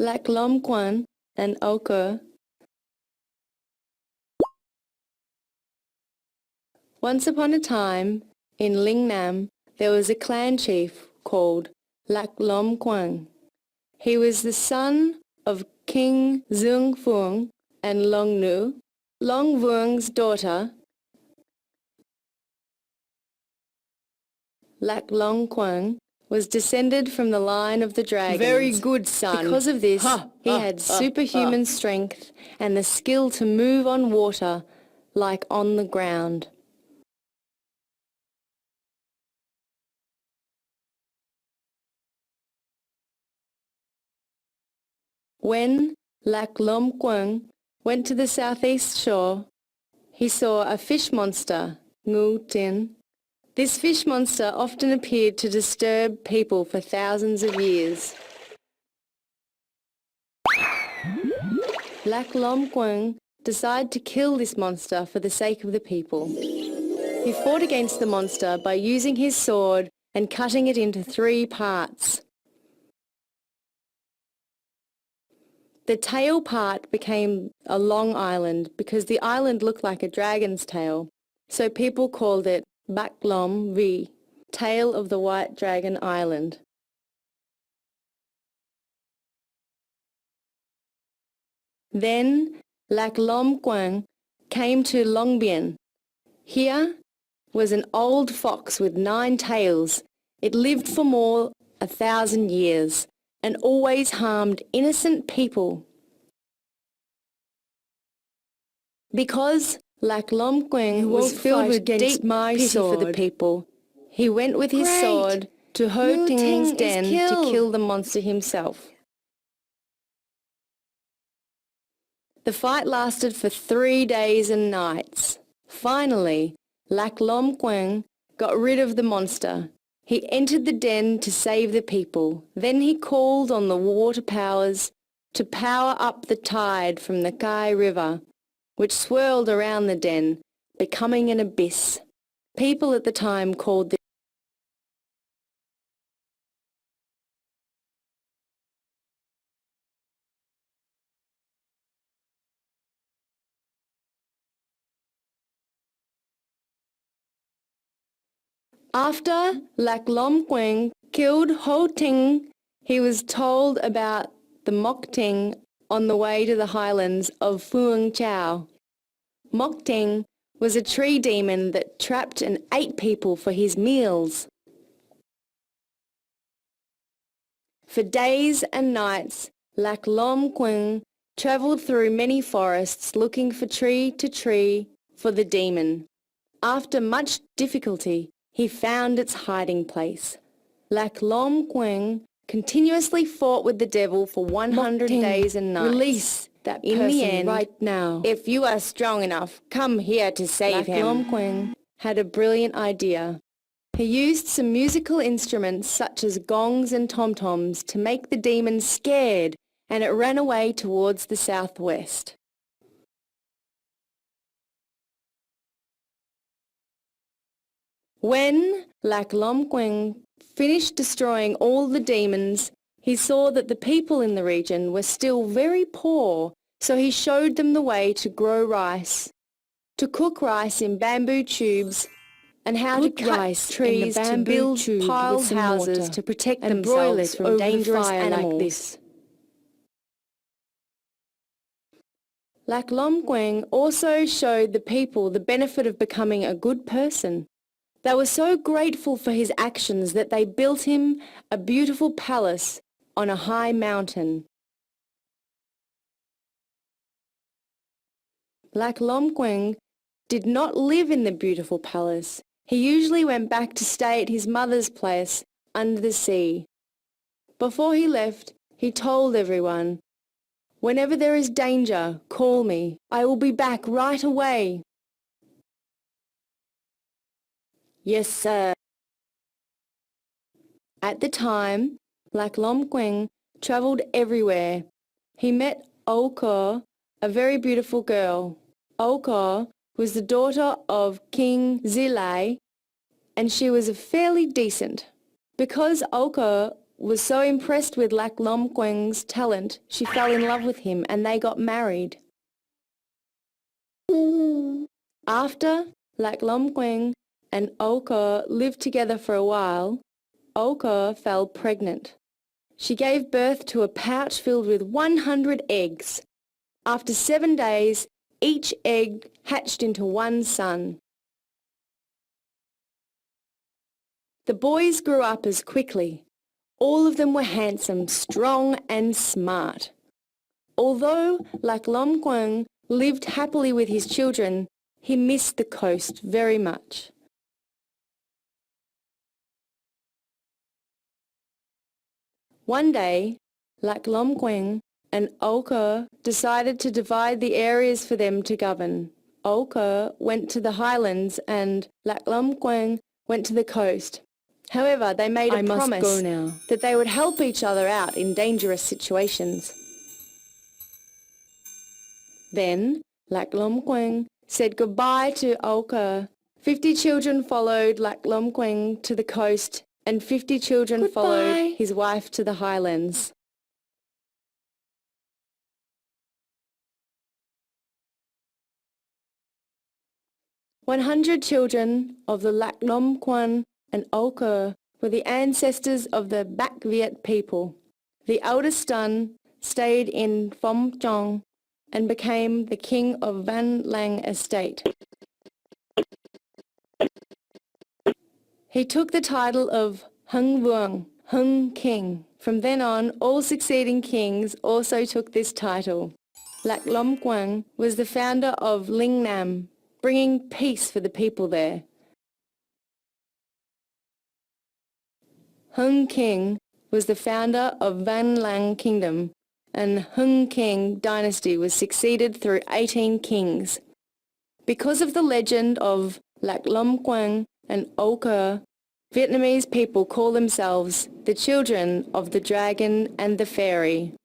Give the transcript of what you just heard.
Lac Long Quan and Ochre. Once upon a time, in Lingnam, there was a clan chief called Lac Long Quan. He was the son of King Zung Phuong and Long Nu, Long Vuong's daughter. Lac Long Quan was descended from the line of the dragons. Very good, son. Because of this, he had superhuman strength and the skill to move on water like on the ground. When Lac Long Quan went to the southeast shore, he saw a fish monster, Ngu Tin. This fish monster often appeared to disturb people for thousands of years. Lac Long Quan decided to kill this monster for the sake of the people. He fought against the monster by using his sword and cutting it into 3 parts. The tail part became a long island because the island looked like a dragon's tail, so people called it Bac Long Vi, Tail of the White Dragon Island. Then Lac Long Quan came to Long Bien. Here was an old fox with 9 tails. It lived for more 1,000 years and always harmed innocent people. Because Lac Long Quan was filled with deep pity for the people, he went with his sword to Ho Ting's den to kill the monster himself. The fight lasted for 3 days and nights. Finally, Lac Long Quan got rid of the monster. He entered the den to save the people. Then he called on the water powers to power up the tide from the Kai River, which swirled around the den, becoming an abyss. People at the time called this After Lac Long Quan killed Ho Ting, he was told about the Mok Ting on the way to the highlands of Phuong Chau. Mok Ting was a tree demon that trapped and ate people for his meals. For days and nights, Lac Long Quan travelled through many forests looking for tree to tree for the demon. After much difficulty, he found its hiding place. Lac Long Quan continuously fought with the devil for 100 days and nights. Release that In person the end, right now. If you are strong enough, come here to save Lac him. Long Quan had a brilliant idea. He used some musical instruments such as gongs and tom-toms to make the demon scared, and it ran away towards the southwest. When Lac Long Quan finished destroying all the demons, he saw that the people in the region were still very poor, so he showed them the way to grow rice, to cook rice in bamboo tubes, and how to cut trees to build pile houses to protect themselves from dangerous animals. Like this. Lac Long Quan also showed the people the benefit of becoming a good person. They were so grateful for his actions that they built him a beautiful palace on a high mountain. Lac Long Quan did not live in the beautiful palace. He usually went back to stay at his mother's place under the sea. Before he left, he told everyone, "Whenever there is danger, call me. I will be back right away." "Yes, sir." At the time, Lac Long Quan travelled everywhere. He met Ochre, a very beautiful girl. Ochre was the daughter of King Zilai, and she was fairly decent. Because Ochre was so impressed with Lac Long Quan's talent, she fell in love with him and they got married. After Lac Long Quan and Oka lived together for a while, Oka fell pregnant. She gave birth to a pouch filled with 100 eggs. After 7 days, each egg hatched into one son. The boys grew up as quickly. All of them were handsome, strong and smart. Although Lac Long Quan lived happily with his children, he missed the coast very much. One day, Lac Long Quan and Oka decided to divide the areas for them to govern. Oka went to the highlands and Lac Long Quan went to the coast. However, they made a promise that they would help each other out in dangerous situations. Then, Lac Long Quan said goodbye to Oka. 50 children followed Lac Long Quan to the coast and 50 children followed his wife to the highlands. "100 children of the Lac Long Quan and Oka were the ancestors of the Bac Viet people. The eldest son stayed in Phom Chong and became the king of Van Lang estate. He took the title of Hung Vuong, Hung King. From then on, all succeeding kings also took this title. Lac Long Quan was the founder of Linh Nam, bringing peace for the people there. Hung King was the founder of Van Lang Kingdom, and Hung King dynasty was succeeded through 18 kings. Because of the legend of Lac Long Quan and Oka, Vietnamese people call themselves the children of the dragon and the fairy.